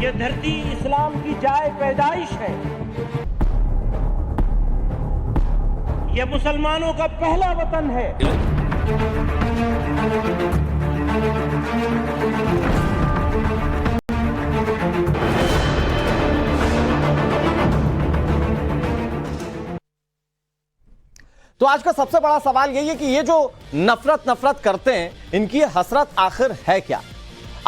ये धरती इस्लाम की जाए पैदाइश है। ये मुसलमानों का पहला वतन है। तो आज का सबसे बड़ा सवाल यही है कि ये जो नफरत करते हैं, इनकी हसरत आखिर है क्या?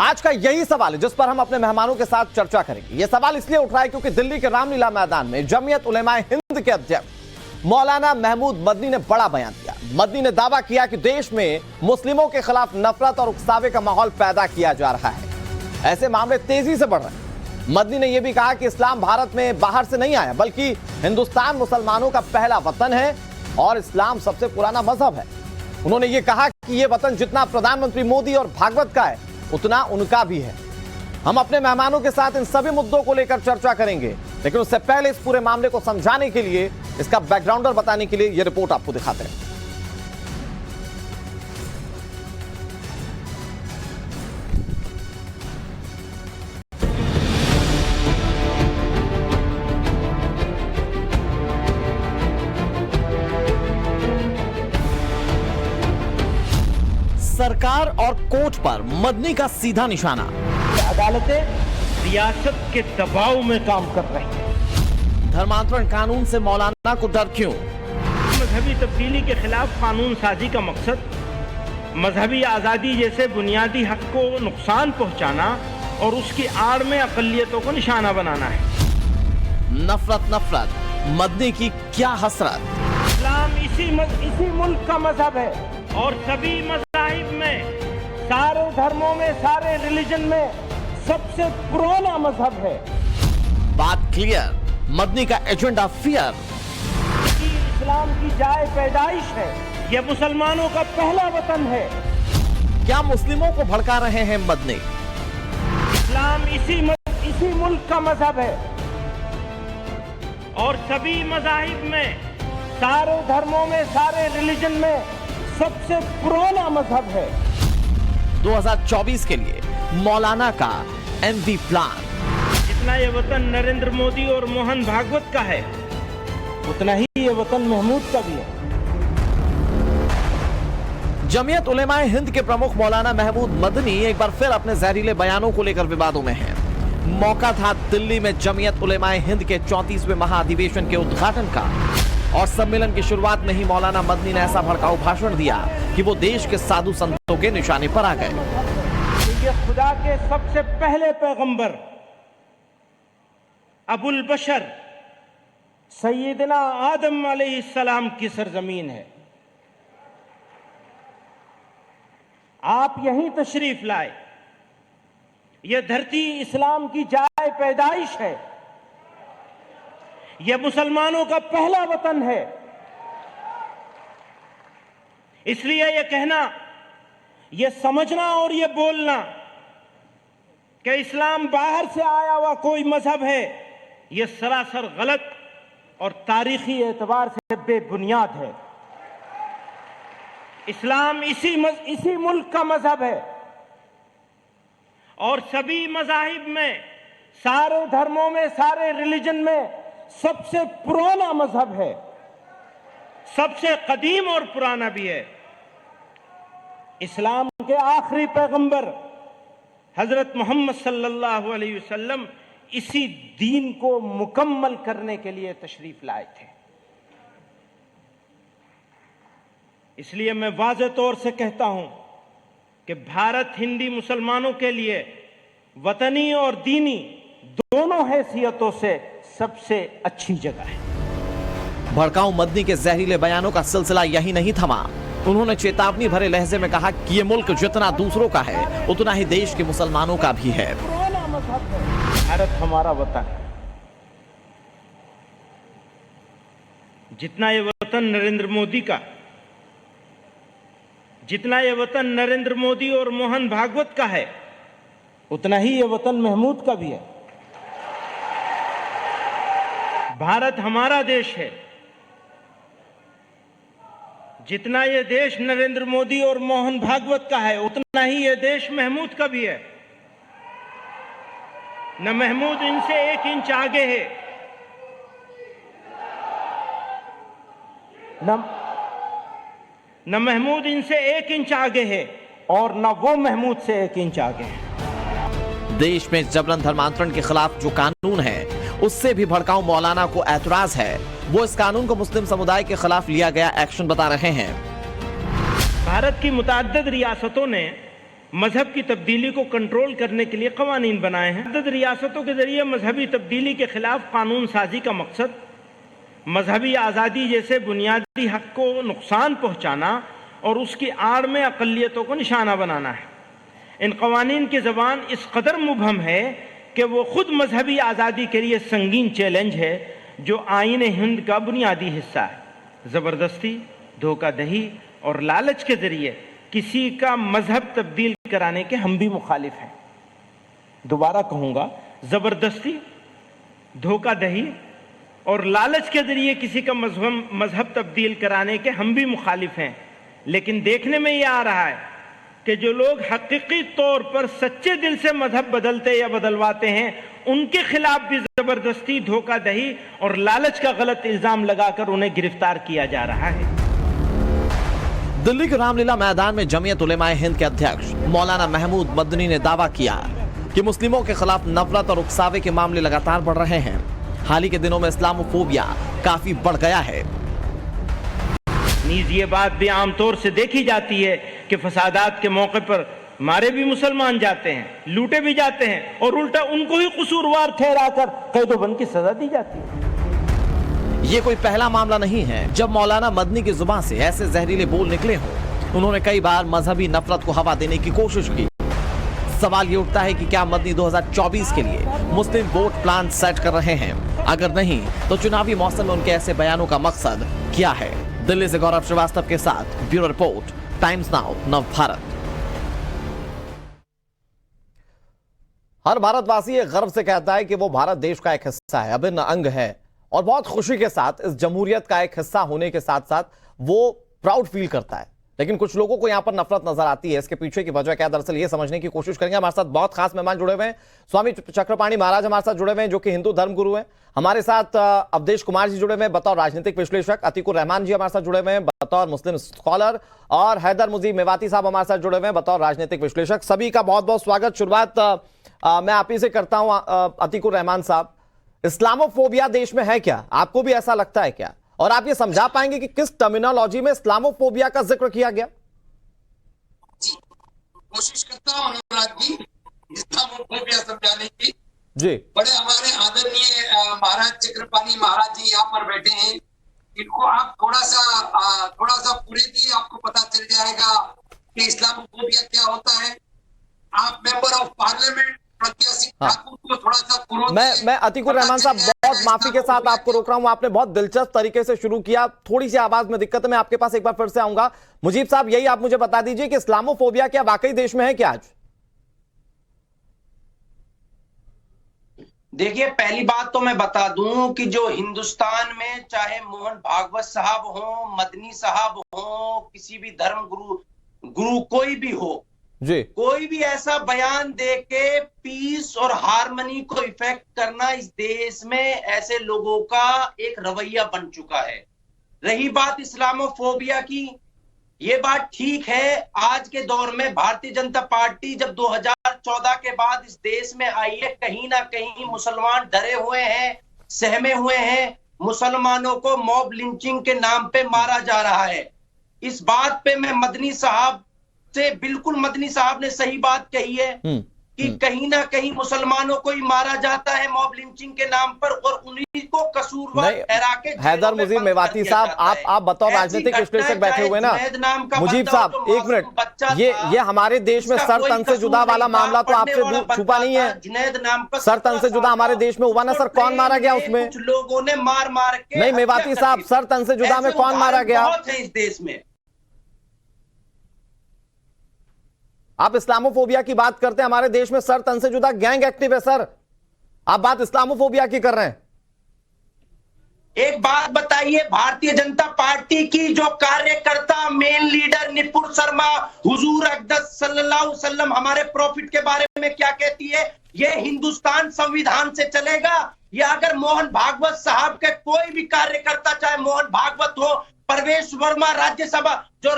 आज का यही सवाल है जिस पर हम अपने मेहमानों के साथ चर्चा करेंगे। यह सवाल इसलिए उठ रहा है क्योंकि दिल्ली के रामलीला मैदान में जमीयत उलेमाए हिंद के अध्यक्ष मौलाना महमूद मदनी ने बड़ा बयान दिया। मदनी ने दावा किया कि देश में मुस्लिमों के खिलाफ नफरत और उकसावे का माहौल पैदा किया जा रहा है। ऐसे मामले तेजी से बढ़ रहे हैं। मदनी ने यह भी कहा कि इस्लाम भारत में बाहर से नहीं आया, बल्कि हिंदुस्तान मुसलमानों का पहला वतन है और इस्लाम सबसे पुराना मजहब है। उन्होंने ये कहा कि यह वतन जितना प्रधानमंत्री मोदी और भागवत का है, उतना उनका भी है। हम अपने मेहमानों के साथ इन सभी मुद्दों को लेकर चर्चा करेंगे, लेकिन उससे पहले इस पूरे मामले को समझाने के लिए, इसका बैकग्राउंडर बताने के लिए यह रिपोर्ट आपको दिखाते हैं। सरकार और कोर्ट पर मदनी का सीधा निशाना। अदालतें रियासत के दबाव में काम कर रही हैं। धर्मांतरण कानून से मौलाना को डर क्यों? मजहबी तब्दीली के खिलाफ कानून साजी का मकसद मजहबी आजादी जैसे बुनियादी हक को नुकसान पहुंचाना और उसकी आड़ में अकलियतों को निशाना बनाना है। नफरत मदनी की क्या हसरत? इस्लाम इसी मुल्क का मजहब है और सभी मज़ाहिब में, सारे धर्मों में, सारे रिलीजन में सबसे पुराना मजहब है। बात क्लियर, मदनी का एजेंडा फियर। इस्लाम की जाए पैदाइश है। यह मुसलमानों का पहला वतन है। क्या मुस्लिमों को भड़का रहे हैं मदनी? इस्लाम इसी मुल्क का मजहब है और सभी मज़ाहिब में, सारे धर्मों में, सारे रिलीजन में सबसे पुराना मजहब है। 2024 के लिए मौलाना का एमवी प्लान। जितना ये वतन नरेंद्र मोदी और मोहन भागवत का है, उतना ही ये वतन महमूद का भी है। जमीयत उलेमाए हिंद के प्रमुख मौलाना महमूद मदनी एक बार फिर अपने जहरीले बयानों को लेकर विवादों में हैं। मौका था दिल्ली में जमीयत उलेमाए हिंद के 34वें महाधिवेशन के उद्घाटन का, और सम्मेलन की शुरुआत में ही मौलाना मदनी ने ऐसा भड़काऊ भाषण दिया कि वो देश के साधु संतों के निशाने पर आ गए। ये खुदा के सबसे पहले पैगंबर अबुल बशर सैयदना आदम अलैहिस्सलाम की सरजमीन है। आप यहीं तशरीफ लाए। यह धरती इस्लाम की जाए पैदाइश है। यह मुसलमानों का पहला वतन है। इसलिए यह कहना, यह समझना और यह बोलना कि इस्लाम बाहर से आया हुआ कोई मजहब है, यह सरासर गलत और तारीखी एतबार से बेबुनियाद है। इस्लाम इसी मुल्क का मजहब है और सभी मज़ाहिब में, सारे धर्मों में, सारे रिलीजन में सबसे पुराना मजहब है, सबसे कदीम और पुराना भी है। इस्लाम के आखिरी पैगंबर हजरत मोहम्मद सल्लल्लाहु अलैहि वसल्लम इसी दीन को मुकम्मल करने के लिए तशरीफ लाए थे। इसलिए मैं वाज़ेह तौर से कहता हूं कि भारत हिंदी मुसलमानों के लिए वतनी और दीनी दोनों हैसियतों से सबसे अच्छी जगह है। भड़काऊ मदनी के जहरीले बयानों का सिलसिला यही नहीं थमा। उन्होंने चेतावनी भरे लहजे में कहा कि ये मुल्क जितना दूसरों का है, उतना ही देश के मुसलमानों का भी है। पुराना मजहब है। भारत हमारा वतन है। जितना ये वतन नरेंद्र मोदी का, जितना ये वतन नरेंद्र मोदी और मोहन भागवत का है, उतना ही ये वतन महमूद का भी है। भारत हमारा देश है। जितना ये देश नरेंद्र मोदी और मोहन भागवत का है, उतना ही ये देश महमूद का भी है। न महमूद इनसे 1 इंच आगे है, न महमूद इनसे 1 इंच आगे है और न वो महमूद से 1 इंच आगे है। देश में जबरन धर्मांतरण के खिलाफ जो कानून है उससे भी भड़काऊ मौलाना को ऐतराज है। वो इस कानून को मुस्लिम समुदाय के खिलाफ लिया गया एक्शन बता रहे हैं। भारत की मुतअद्दिद रियासतों ने मजहब की तब्दीली को कंट्रोल करने के लिए कवानीन बनाए हैं। मुतअद्दिद रियासतों के जरिए मजहबी तब्दीली के खिलाफ कानून साजी का मकसद मजहबी आज़ादी जैसे बुनियादी हक को नुकसान पहुंचाना और उसकी आड़ में अक़लियतों को निशाना बनाना है। इन कवानीन की ज़बान इस कदर मुबहम है कि वो खुद मजहबी आज़ादी के लिए संगीन चैलेंज है जो आईन हिंद का बुनियादी हिस्सा है। ज़बरदस्ती, धोखाधड़ी और लालच के जरिए किसी का मजहब तब्दील कराने के हम भी मुखालिफ हैं। दोबारा कहूँगा, ज़बरदस्ती, धोखाधड़ी और लालच के जरिए किसी का मजहब तब्दील कराने के हम भी मुखालिफ हैं। लेकिन देखने में ये आ रहा है कि जो लोग हकीकी तौर पर सच्चे दिल से मजहब बदलते या बदलवाते हैं उनके खिलाफ भी जबरदस्ती, धोखाधड़ी और लालच का गलत इल्जाम लगाकर उन्हें गिरफ्तार किया जा रहा है। दिल्ली के रामलीला मैदान में जमीयत उलेमाए हिंद के अध्यक्ष मौलाना महमूद मदनी ने दावा किया कि मुस्लिमों के खिलाफ नफरत और उकसावे के मामले लगातार बढ़ रहे हैं। हाल ही के दिनों में इस्लामोफोबिया काफी बढ़ गया है। नीज ये बात भी आमतौर से देखी जाती है कि फसादात के मौके पर मारे भी मुसलमान जाते हैं, लूटे भी जाते हैं और उल्टा उनको ही कसूरवार ठहराकर कैदोबंद की सजा दी जाती है। ये कोई पहला मामला नहीं है जब मौलाना मदनी की जुबान से ऐसे जहरीले बोल निकले हों। उन्होंने कई बार मजहबी नफरत को हवा देने की कोशिश की। सवाल ये उठता है कि क्या मदनी 2024 के लिए मुस्लिम वोट प्लान सेट कर रहे हैं? अगर नहीं तो चुनावी मौसम में उनके ऐसे बयानों का मकसद क्या है? दिल्ली से गौरव श्रीवास्तव के साथ ब्यूरो रिपोर्ट, टाइम्स नाउ, नव भारत। हर भारतवासी ये गर्व से कहता है कि वो भारत देश का एक हिस्सा है, अभिन्न अंग है और बहुत खुशी के साथ इस जमहूरियत का एक हिस्सा होने के साथ साथ वो प्राउड फील करता है। लेकिन कुछ लोगों को यहां पर नफरत नजर आती है। इसके पीछे की वजह क्या, दरअसल ये समझने की कोशिश करेंगे। हमारे साथ बहुत खास मेहमान जुड़े हुए हैं। स्वामी चक्रपाणी महाराज हमारे साथ जुड़े हुए हैं जो कि हिंदू धर्म गुरु हैं। हमारे साथ अवधेश कुमार जी जुड़े हुए हैं बतौर राजनीतिक विश्लेषक, अतीकुर रहमान जी हमारे साथ जुड़े हुए हैं बतौर मुस्लिम स्कॉलर और हैदर मुजीब मेवाती साहब हमारे साथ जुड़े हुए हैं बतौर राजनीतिक विश्लेषक। सभी का बहुत बहुत स्वागत। शुरुआत मैं आप ही से करता हूं। अतीकुर रहमान साहब, इस्लामोफोबिया देश में है क्या? आपको भी ऐसा लगता है क्या? और आप ये समझा पाएंगे कि किस टर्मिनोलॉजी में इस्लामोफोबिया का जिक्र किया गया? कोशिश करता हूँ अनुराग जी इस्लामोफोबिया समझाने की। जी, बड़े हमारे आदरणीय महाराज चक्रपाणी महाराज जी यहाँ पर बैठे हैं। इनको आप थोड़ा सा पूरे दिए, आपको पता चल जाएगा कि इस्लामोफोबिया क्या होता है। आप मेंबर ऑफ पार्लियामेंट प्रत्याशी ठाकुर को थोड़ा सा मैं अतीकुर रहमान साहब बहुत माफी के साथ आपको रोक रहा हूं। आपने बहुत दिलचस्प तरीके से शुरू किया, थोड़ी सी आवाज में दिक्कत है, मैं आपके पास एक बार फिर से आऊंगा। मुजीब साहब, यही आप मुझे बता दीजिए कि इस्लामोफोबिया क्या वाकई देश में है क्या आज? देखिए, पहली बात तो मैं बता दूं कि जो हिंदुस्तान में चाहे मोहन भागवत साहब हो, मदनी साहब हो, किसी भी धर्म गुरु कोई भी हो जी, कोई भी ऐसा बयान दे के पीस और हार्मनी को इफेक्ट करना इस देश में ऐसे लोगों का एक रवैया बन चुका है। रही बात इस्लामोफोबिया की, ये बात ठीक है। आज के दौर में भारतीय जनता पार्टी जब 2014 के बाद इस देश में आई है, कहीं ना कहीं मुसलमान डरे हुए हैं, सहमे हुए हैं। मुसलमानों को मॉब लिंचिंग के नाम पे मारा जा रहा है। इस बात पे मैं मदनी साहब से बिल्कुल, मदनी साहब ने सही बात कही है कि कहीं ना कहीं मुसलमानों को ही मारा जाता है मॉब लिंचिंग के नाम पर और उन्हीं को कसूरवार ठहरा के। हैदर मुजीब मेवाती साहब, आप बतौर राजनीतिक विश्लेषक बैठे हुए ना। मुजीब साहब, एक मिनट, ये हमारे देश में सर तन से जुदा वाला मामला तो आपसे छुपा नहीं है। जुनैद नाम पर सर तन से जुदा हमारे देश में हुआ ना सर? कौन मारा गया उसमें? कुछ लोगों ने मार के। नहीं मेवाती साहब, सर तन से जुदा में कौन मारा गया? बहुत है इस देश में। आप इस्लामोफोबिया की बात करते हैं, हमारे देश में सर तन से जुदा गैंग एक्टिव है सर। आप बात इस्लामोफोबिया की कर रहे हैं। एक बात बताइए, भारतीय जनता पार्टी की जो कार्यकर्ता मेन लीडर निपुण शर्मा हुजूर अक़दस सल्लल्लाहु अलैहि वसल्लम हमारे प्रॉफिट के बारे में क्या कहती है? ये हिंदुस्तान संविधान से चलेगा, या अगर मोहन भागवत साहब के कोई भी कार्यकर्ता, चाहे मोहन भागवत हो, परवेश वर्मा राज्यसभा जो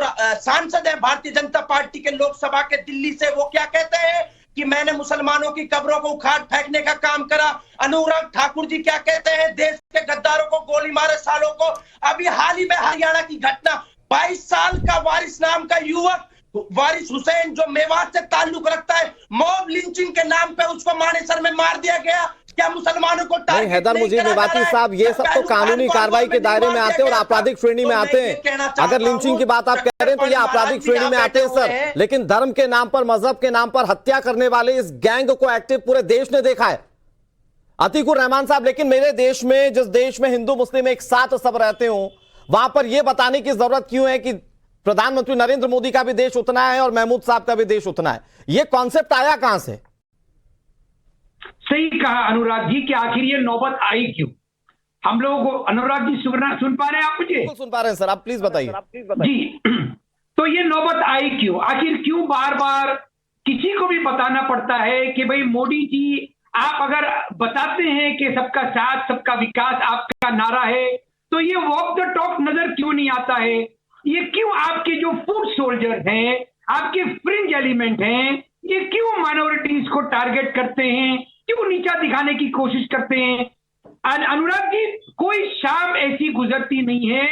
सांसद है भारतीय जनता पार्टी के लोकसभा के दिल्ली से, वो क्या कहते हैं कि मैंने मुसलमानों की कब्रों को उखाड़ फेंकने का काम करा। अनुराग ठाकुर जी क्या कहते हैं? देश के गद्दारों को गोली मारे सालों को। अभी हाल ही में हरियाणा की घटना, 22 साल का वारिस नाम का युवक, वारिस हुसैन, जो मेवात से ताल्लुक रखता है, मॉब लिंचिंग के नाम पे उसको मानेसर में मार दिया गया। क्या मुसलमानों को नहीं, हैदर मुजीब मेवाती साहब, ये सब तो कानूनी कार्रवाई के दायरे में आते हैं और आपराधिक श्रेणी में आते हैं। अगर लिंचिंग की बात आप कह रहे हैं तो ये आपराधिक श्रेणी में आते हैं सर, लेकिन धर्म के नाम पर, मजहब के नाम पर हत्या करने वाले इस गैंग को एक्टिव पूरे देश ने देखा है। अतीकुर रहमान साहब, लेकिन मेरे देश में, जिस देश में हिंदू मुस्लिम एक साथ सब रहते हो, वहां पर यह बताने की जरूरत क्यों है कि प्रधानमंत्री नरेंद्र मोदी का भी देश उतना है और महमूद साहब का भी देश उतना है? यह कॉन्सेप्ट आया कहां से? सही कहा अनुराग जी कि आखिर ये नौबत आई क्यों? हम लोगों को, अनुराग जी सुन पा रहे हैं आप मुझे? सुन पा रहे हैं सर, आप प्लीज बताइए। जी, तो ये नौबत आई क्यों? आखिर क्यों बार बार किसी को भी बताना पड़ता है कि भाई मोदी जी, आप अगर बताते हैं कि सबका साथ सबका विकास आपका नारा है, तो ये वॉक द टॉक नजर क्यों नहीं आता है? ये क्यों आपके जो फुट सोल्जर हैं, आपके फ्रिंज एलिमेंट हैं, ये क्यों माइनॉरिटीज को टारगेट करते हैं, क्यों नीचा दिखाने की कोशिश करते हैं? अनुराग जी, कोई शाम ऐसी गुजरती नहीं है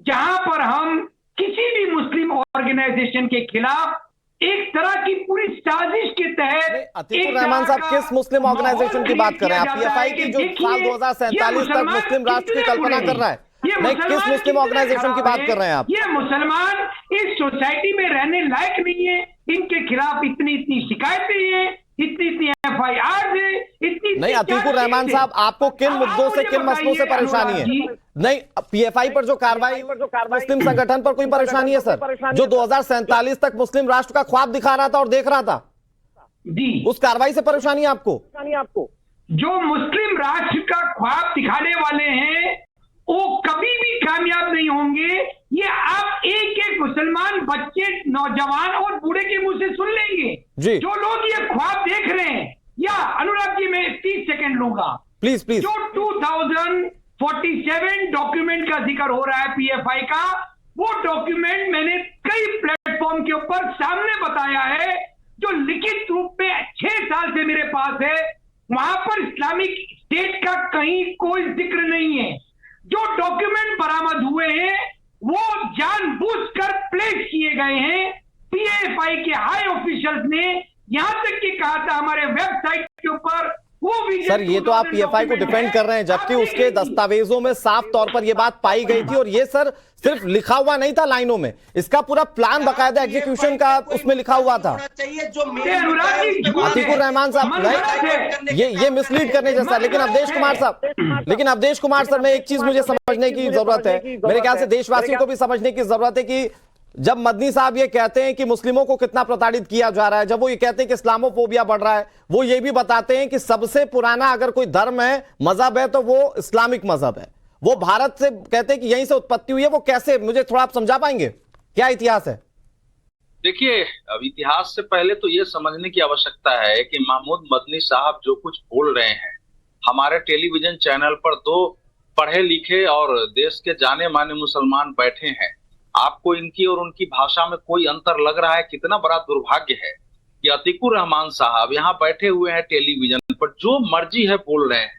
जहां पर हम किसी भी मुस्लिम ऑर्गेनाइजेशन के खिलाफ एक तरह की पूरी साजिश के तहत। अतीकुर रहमान साहब, किस मुस्लिम ऑर्गेनाइजेशन की बात कर रहे हैं आप? पीएफआई की जो साल 2047 तक मुस्लिम राष्ट्र की कल्पना कर रहा है, नहीं, किस मुस्लिम ऑर्गेनाइजेशन की बात कर रहे हैं आप? ये मुसलमान इस सोसाइटी में रहने लायक नहीं है, इनके खिलाफ इतनी शिकायतें हैं, इतनी FIR है, इतनी नहीं। अतीकुर रहमान साहब, आपको किन मुद्दों से, किन मसलों से परेशानी है? नहीं, पीएफआई पर जो कार्रवाई, मुस्लिम संगठन पर कोई परेशानी है सर, जो 2047 तक मुस्लिम राष्ट्र का ख्वाब दिखा रहा था और देख रहा था जी, उस कार्रवाई से परेशानी है आपको? जो मुस्लिम राष्ट्र का ख्वाब दिखाने वाले हैं वो कभी भी कामयाब नहीं होंगे। ये आप एक एक मुसलमान बच्चे, नौजवान और बूढ़े के मुंह से सुन लेंगे जी। जो लोग ये ख्वाब देख रहे हैं। या अनुराग जी, मैं 30 सेकंड लूंगा प्लीज प्लीज। जो 2047 डॉक्यूमेंट का जिक्र हो रहा है पीएफआई का, वो डॉक्यूमेंट मैंने कई प्लेटफॉर्म के ऊपर सामने बताया है, जो लिखित रूप में 6 साल से मेरे पास है। वहां पर इस्लामिक स्टेट का कहीं कोई जिक्र नहीं है। जो डॉक्यूमेंट बरामद हुए हैं वो जानबूझकर प्लेस किए गए हैं। पीएफआई के हाई ऑफिशियल्स ने यहां तक कि कहा था हमारे वेबसाइट के ऊपर, वो भी सर, ये तो आप पीएफआई को डिफेंड कर रहे हैं, जबकि उसके दस्तावेजों में साफ तौर पर यह बात पाई गई थी। और ये सर सिर्फ लिखा हुआ नहीं था लाइनों में, इसका पूरा प्लान बकायदा एग्जीक्यूशन का उसमें लिखा हुआ था। अतीकुर रहमान साहब, ये मिसलीड करने जैसा। लेकिन अवधेश कुमार सर, में एक चीज मुझे समझने की जरूरत है, मेरे ख्याल से देशवासियों को भी समझने की जरूरत है कि जब मदनी साहब ये कहते हैं कि मुस्लिमों को कितना प्रताड़ित किया जा रहा है, जब वो ये कहते हैं कि इस्लामोफोबिया बढ़ रहा है, वो ये भी बताते हैं कि सबसे पुराना अगर कोई धर्म है, मजहब है, तो वो इस्लामिक मजहब है। वो भारत से कहते हैं कि यहीं से उत्पत्ति हुई है। वो कैसे, मुझे थोड़ा आप समझा पाएंगे? क्या इतिहास है? देखिए, अब इतिहास से पहले तो ये समझने की आवश्यकता है कि महमूद मदनी साहब जो कुछ बोल रहे हैं, हमारे टेलीविजन चैनल पर 2 पढ़े लिखे और देश के जाने माने मुसलमान बैठे हैं। आपको इनकी और उनकी भाषा में कोई अंतर लग रहा है? कितना बड़ा दुर्भाग्य है कि अतीकुर रहमान साहब यहाँ बैठे हुए हैं टेलीविजन पर, जो मर्जी है बोल रहे हैं,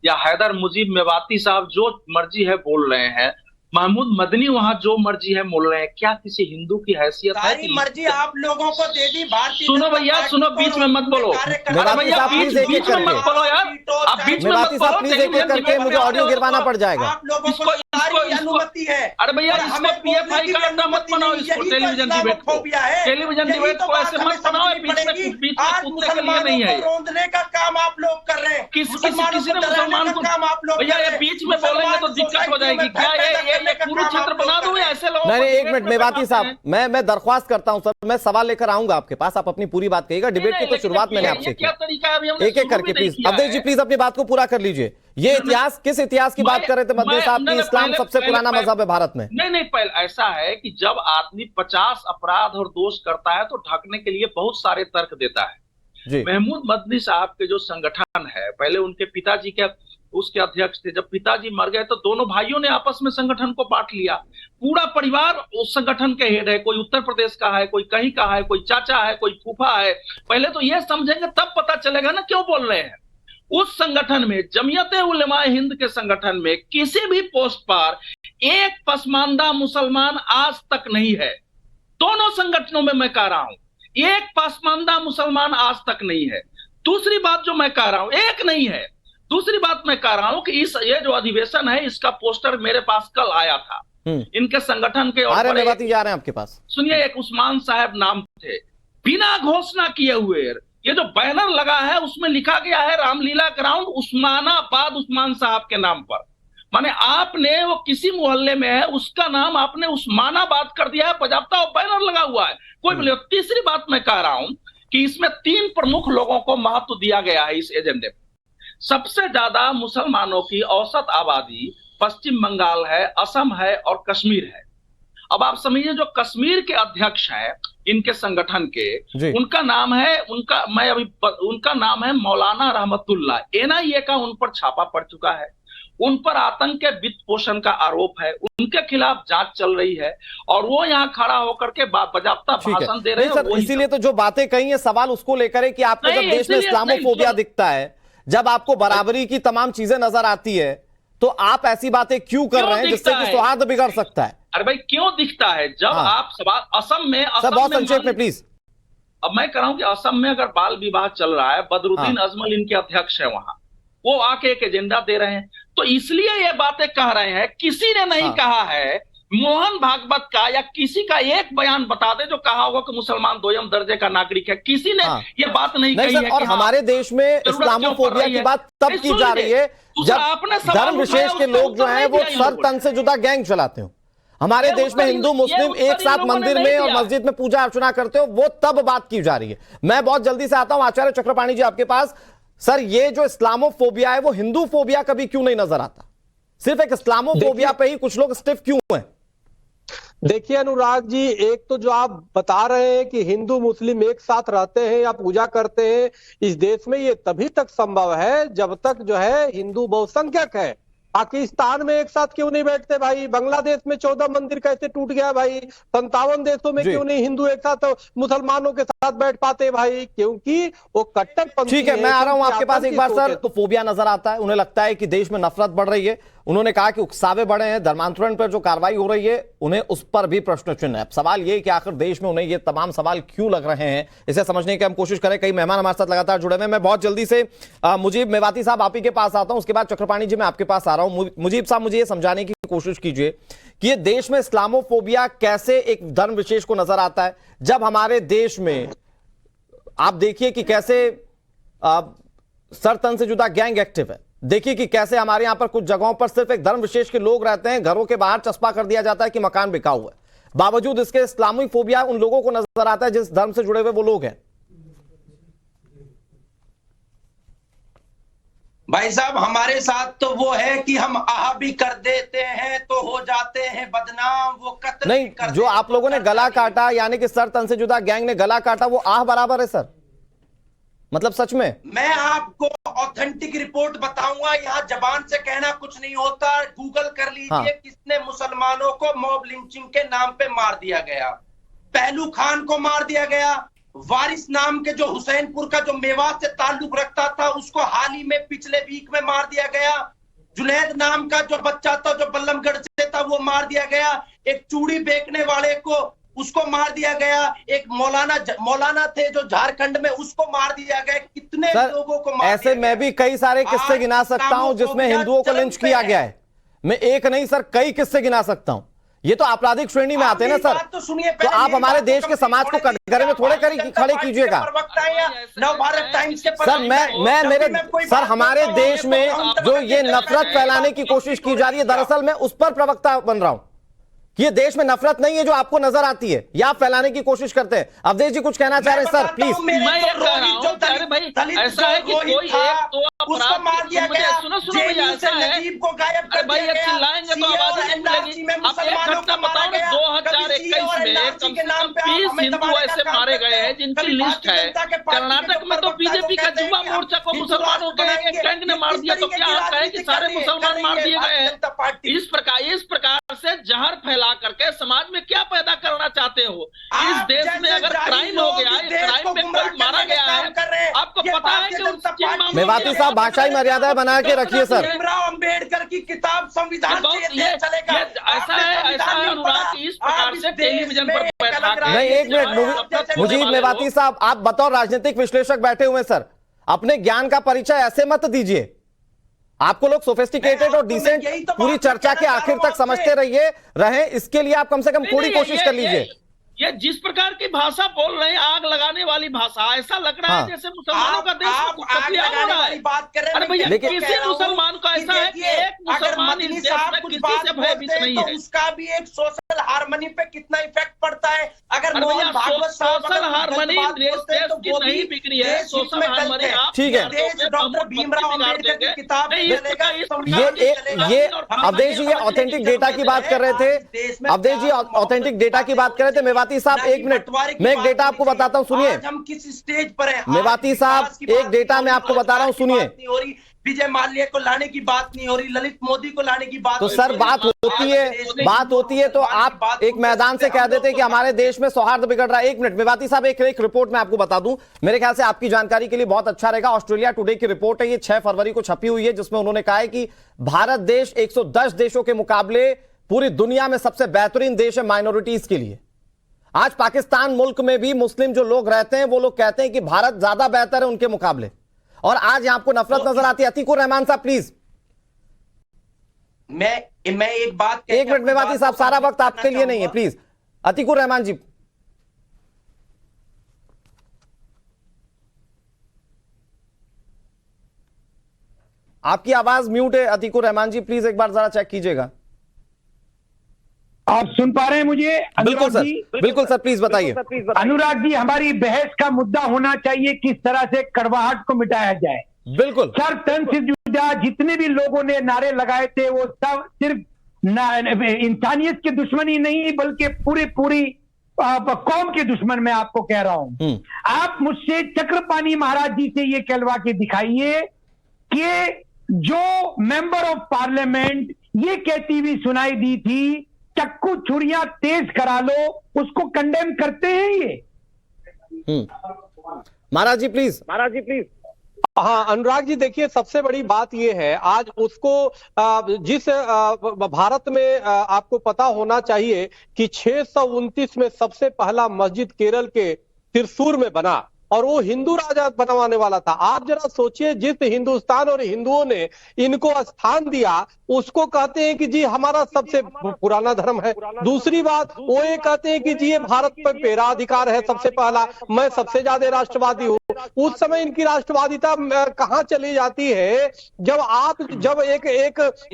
या हैदर मुजीब मेवाती साहब जो मर्जी है बोल रहे हैं, महमूद मदनी वहां जो मर्जी है बोल रहे हैं। क्या किसी हिंदू की हैसियत है कि मर्जी आप लोगों को दे दी भारतीय? सुनो भैया, सुनो, बीच में मत बोलो। अरे भैया, बीच में मत बोलो यार, आप बीच में मत बोलो। प्लीज एक एक करके मुझे ऑडियो गिरवाना पड़ जाएगा। आप लोगों को सारी अनुमति है। अरे भैया, इसको पीएफआई का अड्डा मत बनाओ, इसको टेलीविजन डिबेट को, टेलीविजन डिबेट को ऐसे मत बनाओ। बीच में कूदने के लिए नहीं है, रोंदने का काम आप लोग कर रहे हैं। किसी ने मुसलमान को भैया ये बीच में बोलेंगे तो दिक्कत हो जाएगी। क्या ये कुरुक्षेत्र बना दो ऐसे लोग? नहीं, एक मिनट मेवाती साहब, मैं दरख्वास्त करता हूं सर, मैं सवाल लेकर आऊंगा आपके पास, आप अपनी पूरी बात कहिएगा। डिबेट की तो शुरुआत मैंने आपसे की, एक एक करके प्लीज। अवधेश जी प्लीज अपनी बात को पूरा कर लीजिए। ये इतिहास, किस इतिहास की बात कर रहे थे बदनी साहब की इस्लाम सबसे पुराना मजहब है भारत में? नहीं, पहले ऐसा है कि जब आदमी 50 अपराध और दोष करता है तो ढकने के लिए बहुत सारे तर्क देता है जी। महमूद मदनी साहब के जो संगठन है, पहले उनके पिताजी के उसके अध्यक्ष थे। जब पिताजी मर गए तो दोनों भाइयों ने आपस में संगठन को बांट लिया। पूरा परिवार उस संगठन के हेड है, कोई उत्तर प्रदेश का है, कोई कहीं का है, कोई चाचा है, कोई फूफा है। पहले तो यह समझेंगे तब पता चलेगा ना क्यों बोल रहे हैं। उस संगठन में, जमीयते उलेमाए हिंद के संगठन में किसी भी पोस्ट पर एक पसमानदा मुसलमान आज तक नहीं है। दोनों संगठनों में मैं कह रहा हूं, एक पसमानदा मुसलमान आज तक नहीं है। दूसरी बात जो मैं कह रहा हूं, एक नहीं है। दूसरी बात मैं कह रहा हूं कि ये जो अधिवेशन है, इसका पोस्टर मेरे पास कल आया था इनके संगठन के। और मेवाती जा रहे हैं आपके पास, सुनिए, एक उस्मान साहब नाम थे, बिना घोषणा किए हुए ये जो बैनर लगा है उसमें लिखा गया है रामलीला ग्राउंड उस्मानाबाद उस्मान साहब के नाम पर। माने आपने वो किसी मोहल्ले में है उसका नाम आपने उस्मानाबाद कर दिया है, बजाबता वो बैनर लगा हुआ है, कोई बोले। तीसरी बात मैं कह रहा हूं कि इसमें 3 प्रमुख लोगों को महत्व दिया गया है इस एजेंडे में। सबसे ज्यादा मुसलमानों की औसत आबादी पश्चिम बंगाल है, असम है और कश्मीर है। अब आप समझिए, जो कश्मीर के अध्यक्ष हैं इनके संगठन के, उनका नाम है मौलाना रहमतुल्लाह। एनआईए का उन पर छापा पड़ चुका है, उन पर आतंक के वित्त पोषण का आरोप है, उनके खिलाफ जांच चल रही है और वो यहाँ खड़ा होकर के बजाबता भाषण दे रहे हैं। इसीलिए तो जो बातें कही है, सवाल उसको लेकर है कि आपको जब देश में इस्लामोफोबिया दिखता है, जब आपको बराबरी की तमाम चीजें नजर आती है, तो आप ऐसी बातें क्यों कर रहे हैं जिससे कि सौहार्द बिगड़ सकता है? अरे भाई, क्यों दिखता है? जब आप सवाल असम में बहुत संक्षेप में प्लीज। अब मैं कह रहा हूं कि असम में अगर बाल विवाह चल रहा है, बदरुद्दीन अजमल इनके अध्यक्ष है वहां, वो आके एक एजेंडा दे रहे हैं, तो इसलिए ये बातें कह रहे हैं। किसी ने नहीं कहा है, मोहन भागवत का या किसी का एक बयान बता दे जो कहा होगा कि मुसलमान 2ym दर्जे का नागरिक है। किसी ने ये बात नहीं कही है। और हमारे देश में इस्लामोफोबिया की बात तब की जा रही है जब धर्म विशेष के लोग जो हैं वो सर तन से जुदा गैंग चलाते हो। हमारे देश में हिंदू मुस्लिम एक साथ मंदिर में और मस्जिद में पूजा अर्चना करते हो, वो तब बात की जा रही है। मैं बहुत जल्दी से आता हूं आचार्य चक्रपाणी जी आपके पास। सर, ये जो इस्लामोफोबिया है वो हिंदू फोबिया कभी क्यों नहीं नजर आता? सिर्फ एक इस्लामोफोबिया पे ही कुछ लोग स्टिफ क्यों हैं? देखिए अनुराग जी, एक तो जो आप बता रहे हैं कि हिंदू मुस्लिम एक साथ रहते हैं या पूजा करते हैं, इस देश में ये तभी तक संभव है जब तक जो है हिंदू बहुसंख्यक है। पाकिस्तान में एक साथ क्यों नहीं बैठते भाई? बांग्लादेश में 14 मंदिर कैसे टूट गया भाई? 57 देशों में क्यों नहीं हिंदू एक साथ मुसलमानों के साथ बैठ पाते भाई? क्योंकि वो कट्टरपंथी। ठीक है, मैं आ रहा हूं आपके पास एक बार। सर, तो फोबिया नजर आता है, उन्हें लगता है कि देश में नफरत बढ़ रही है। उन्होंने कहा कि उकसावे बढ़े हैं, धर्मांतरण पर जो कार्रवाई हो रही है उन्हें उस पर भी प्रश्न चिन्ह है। अब सवाल ये कि आखिर देश में उन्हें ये तमाम सवाल क्यों लग रहे हैं, इसे समझने की हम कोशिश करें। कई मेहमान हमारे साथ लगातार जुड़े हुए। मैं बहुत जल्दी से मुजीब मेवाती साहब आप ही के पास आता हूं, उसके बाद चक्रपाणी जी मैं आपके पास आ रहा हूं। मुजीब साहब, मुझे ये समझाने की कोशिश कीजिए कि ये देश में इस्लामोफोबिया कैसे एक धर्म विशेष को नजर आता है, जब हमारे देश में आप देखिए कि कैसे सर तन से जुदा गैंग एक्टिव है। देखिए कि कैसे हमारे यहां पर कुछ जगहों पर सिर्फ एक धर्म विशेष के लोग रहते हैं, घरों के बाहर चस्पा कर दिया जाता है कि मकान बिका हुआ है। बावजूद इसके इस्लामी फोबिया उन लोगों को नजर आता है जिस धर्म से जुड़े हुए वो लोग हैं। भाई साहब, हमारे साथ तो वो है कि हम आह भी कर देते हैं तो हो जाते हैं बदनाम। वो कत्ल नहीं, जो आप लोगों ने गला काटा, यानी कि सर तन से जुदा गैंग ने गला काटा, वो आह बराबर है सर? मतलब सच में? मैं आपको ऑथेंटिक रिपोर्ट बताऊंगा, यहाँ जबान से कहना कुछ नहीं होता। गूगल कर लीजिए किसने मुसलमानों को मॉब लिंचिंग के नाम पे मार दिया गया। पहलू खान को मार दिया गया, वारिस नाम के जो हुसैनपुर का जो मेवात से ताल्लुक रखता था उसको हाल ही में पिछले वीक में मार दिया गया। जुनैद नाम का जो बच्चा था जो बल्लमगढ़ से था वो मार दिया गया। एक चूड़ी बेचने वाले को उसको मार दिया गया। एक मौलाना थे जो झारखंड में, उसको मार दिया गया। कितने लोगों को मार ऐसे मैं भी कई सारे किस्से गिना सकता हूं जिसमें हिंदुओं को लिंच किया गया है। मैं एक नहीं सर, कई किस्से गिना सकता हूं। ये तो आपराधिक श्रेणी में आते हैं ना सर। तो आप हमारे देश के समाज को कटघरे में थोड़े खड़े कीजिएगा नवभारत टाइम्स के सर। मैं मेरे सर, हमारे देश में जो ये नफरत फैलाने की कोशिश की जा रही है, दरअसल मैं उस पर प्रवक्ता बन रहा हूं। ये देश में नफरत नहीं है जो आपको नजर आती है, या आप फैलाने की कोशिश करते हैं। अवधेश जी कुछ कहना चाह रहे हैं सर, प्लीज। मैं ये कह रहा हूं, ऐसा है कि कोई एक तो उसको मार दिया गया, सुनो जेएनयू से नजीब को गायब कर दिया गया, चिल्लाएंगे तो आवाज नहीं मिलेगी। में आप एक मुसलमानों घटना को मारा बताओ ना, गया, 2021 में कम से कम 30 हिंदू ऐसे मारे गए हैं जिनकी लिस्ट है। कर्नाटक में तो बीजेपी का युवा मोर्चा को मुसलमानों के एक गैंग ने मार दिया, तो क्या आप कहें कि सारे मुसलमान मार दिए गए हैं? इस प्रकार से जहर फैला करके समाज में क्या पैदा करना चाहते हो? इस देश में अगर क्राइम हो गया, इस क्राइम में कोई मारा गया है, आपको पता है कि मेवाती साहब भाषाई मर्यादा बना के रखिए सर। भीमराव अंबेडकर की किताब संविधान ऐसा है अनुराग, इस प्रकार से टेलीविजन पर बैठा के नहीं, एक मिनट मुजीब मेवाती साहब, आप बतौर राजनीतिक विश्लेषक बैठे हुए सर, अपने ज्ञान का परिचय ऐसे मत दीजिए। आपको लोग सोफिस्टिकेटेड और डिसेंट पूरी चर्चा के आखिर तक समझते रहे, इसके लिए आप कम से कम थोड़ी कोशिश कर लीजिए। ये जिस प्रकार की भाषा बोल रहे हैं, आग लगाने वाली भाषा, ऐसा लग रहा है जैसे मुसलमानों का देश कत्लेआम हो रहा है। अरे भैया, किसी मुसलमान को ऐसा है कि एक मुसलमान इस देश में किसी से भयभीत नहीं है। उसका भी एक सोशल हार्मनी पे कितना इफेक्ट पड़ता है। अगर सोशल हार्मनी देश की नहीं बिगड़ी है, सोशल हार्मनी ठीक है। डॉक्टर भीमराव अम्बेडकर की किताब ये अवधेश जी ये ऑथेंटिक डेटा की बात कर रहे थे, अवधेश जी ऑथेंटिक डेटा की बात कर रहे थे। मेवाती साहब एक मिनट, मैं एक डेटा आपको बताता हूं, सुनिए। हम किस स्टेज पर हैं? मेवाती साहब एक डेटा मैं आपको बता रहा हूं, सुनिए। विजय माल्या को लाने की बात नहीं हो रही, ललित मोदी को लाने की बात तो सर बात होती है तो आप एक मैदान से कह देते कि हमारे देश में सौहार्द बिगड़ रहा है। एक मिनट मेवाती साहब, एक रिपोर्ट मैं आपको बता दूं, मेरे ख्याल से आपकी जानकारी के लिए बहुत अच्छा रहेगा। ऑस्ट्रेलिया टुडे की रिपोर्ट है, ये 6 फरवरी को छपी हुई है, जिसमें उन्होंने कहा है कि भारत देश 110 देशों के मुकाबले पूरी दुनिया में सबसे बेहतरीन देश है माइनॉरिटीज के लिए। आज पाकिस्तान मुल्क में भी मुस्लिम जो लोग रहते हैं वो लोग कहते हैं कि भारत ज्यादा बेहतर है उनके मुकाबले, और आज यहां आपको नफरत नजर आती है। अतीकुर रहमान साहब प्लीज। मैं एक बात, एक मिनट मेवाती साहब, सारा वक्त आपके लिए नहीं है, प्लीज। अतीकुर रहमान जी, आपकी आवाज म्यूट है। अतीकुर रहमान जी प्लीज एक बार जरा चेक कीजिएगा। आप सुन पा रहे हैं मुझे? बिल्कुल सर, बिल्कुल सर, प्लीज बताइए। अनुराग जी, हमारी बहस का मुद्दा होना चाहिए किस तरह से कड़वाहट को मिटाया जाए। बिल्कुल सर, तन से जुदा जितने भी लोगों ने नारे लगाए थे वो सब सिर्फ इंसानियत के दुश्मनी नहीं बल्कि पूरी कौम के दुश्मन मैं आपको कह रहा हूं। आप मुझसे चक्रपाणी महाराज जी से ये कहलवा के दिखाइए कि जो मेंबर ऑफ पार्लियामेंट ये कहती हुई सुनाई दी थी चक्कू छुरियां तेज करा लो, उसको कंडेम करते हैं ये? महाराज जी प्लीज। हाँ अनुराग जी, देखिए सबसे बड़ी बात यह है, आज उसको जिस भारत में आपको पता होना चाहिए कि 629 में सबसे पहला मस्जिद केरल के त्रिशूर में बना, और वो हिंदू राजा बनवाने वाला था। आप जरा सोचिए, जिस हिंदुस्तान और हिंदुओं ने इनको स्थान दिया उसको कहते हैं कि जी हमारा सबसे पुराना धर्म है। दूसरी बात, वो ये कहते हैं कि जी ये भारत पर मेरा अधिकार है सबसे पहला, मैं सबसे ज्यादा राष्ट्रवादी हूँ। उस समय इनकी राष्ट्रवादिता कहाँ चली जाती है जब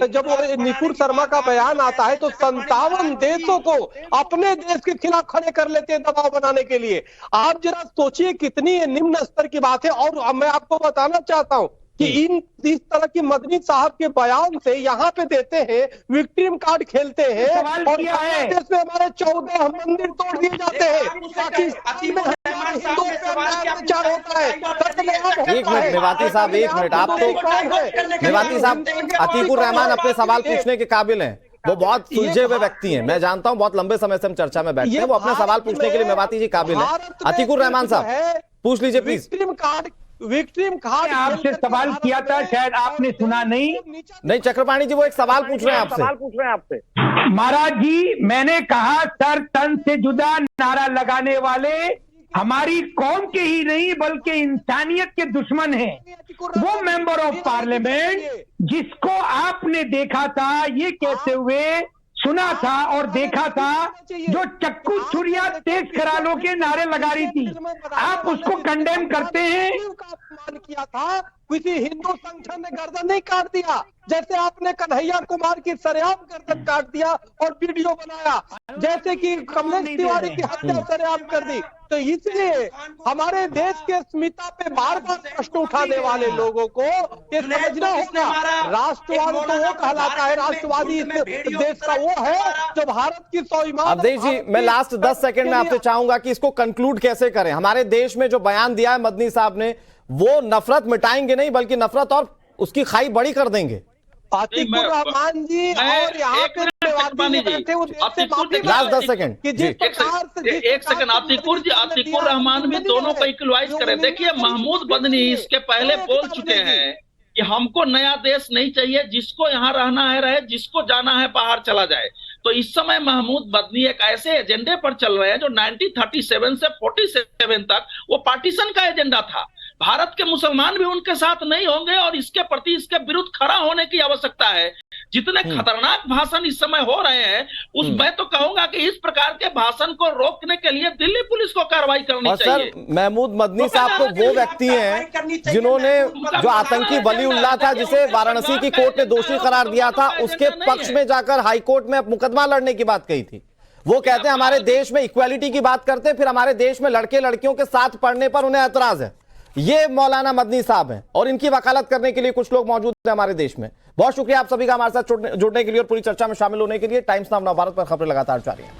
जब निपुर शर्मा का बयान आता है तो 57 देशों को अपने देश के खिलाफ खड़े कर लेते हैं दबाव बनाने के लिए। आप जरा सोचिए कितनी निम्न स्तर की बात है। और मैं आपको बताना चाहता हूं कि इस तरह की मदनी साहब के बयान से यहाँ पे देते हैं विक्टिम कार्ड खेलते हैं, और देश में हमारे 14 मंदिर तोड़ दिए जाते हैं। एक मिनट मेवाती साहब, एक मिनट। आप तो मेवाती साहब, अतीकुर रहमान अपने सवाल पूछने के काबिल हैं, वो बहुत सुलझे हुए व्यक्ति हैं, मैं जानता हूं, बहुत लंबे समय से हम चर्चा में बैठते हैं, वो अपने सवाल पूछने के लिए मेवाती जी काबिल हैं। अतीकुर रहमान साहब पूछ लीजिए प्लीज। विक्टिम कार्ड आपसे सवाल किया था, शायद आपने सुना नहीं। चक्रपाणी जी वो एक सवाल पूछ रहे हैं आपसे। महाराज जी, मैंने कहा सर तन से जुदा नारा लगाने वाले हमारी कौम के ही नहीं बल्कि इंसानियत के दुश्मन हैं। वो मेंबर ऑफ पार्लियामेंट जिसको आपने देखा था ये कहते हुए सुना था और देखा था, जो चक्कू छुरिया तेज करालो के नारे लगा रही थी, आप उसको कंडेम करते हैं? किया था किसी हिंदू संगठन ने गर्दन नहीं काट दिया, जैसे आपने कन्हैया कुमार की सरेआम गर्दन काट दिया और वीडियो बनाया, जैसे कि कमलेश तिवारी की हत्या सरेआम कर दी। तो इसलिए हमारे देश के अस्मिता पे बार बार प्रश्न उठाने वाले लोगों को ये समझना होगा, राष्ट्रवाद तो वो कहलाता है, राष्ट्रवादी इस देश का वो है जो भारत की स्वाभिमान। अवधेश जी, मैं लास्ट 10 सेकंड में आपसे चाहूंगा कि इसको कंक्लूड कैसे करें। हमारे देश में जो बयान दिया है मदनी साहब ने, वो नफरत मिटाएंगे नहीं बल्कि नफरत और उसकी खाई बड़ी कर देंगे। आतिकुर रहमान जी और यहाँ पे लास्ट 10 सेकंड एक सेकंड आतिकुर रहमान भी दोनों को इक्वलाइज करें। देखिए महमूद बदनी इसके पहले बोल चुके हैं कि हमको नया देश नहीं चाहिए, जिसको यहाँ रहना है रहे, जिसको जाना है बाहर चला जाए। तो इस समय महमूद बदनी एक ऐसे एजेंडे पर चल रहे हैं जो 1937 से 47 तक वो पार्टीशन का एजेंडा था। भारत के मुसलमान भी उनके साथ नहीं होंगे और इसके प्रति इसके विरुद्ध खड़ा होने की आवश्यकता है। जितने खतरनाक भाषण इस समय हो रहे हैं उस मैं तो कहूंगा कि इस प्रकार के भाषण को रोकने के लिए दिल्ली पुलिस को कार्रवाई करनी चाहिए। सर, महमूद मदनी साहब तो वो व्यक्ति हैं जिन्होंने जो आतंकी वलीउल्लाह था, जिसे वाराणसी की कोर्ट ने दोषी करार दिया था, उसके पक्ष में जाकर हाई कोर्ट में मुकदमा लड़ने की बात कही थी। वो कहते हैं हमारे देश में इक्वालिटी की बात करते हैं, फिर हमारे देश में लड़के लड़कियों के साथ पढ़ने पर उन्हें ऐतराज है। ये मौलाना मदनी साहब हैं और इनकी वकालत करने के लिए कुछ लोग मौजूद हैं हमारे देश में। बहुत शुक्रिया आप सभी का हमारे साथ जुड़ने के लिए और पूरी चर्चा में शामिल होने के लिए। टाइम्स नाउ भारत पर खबरें लगातार जारी हैं।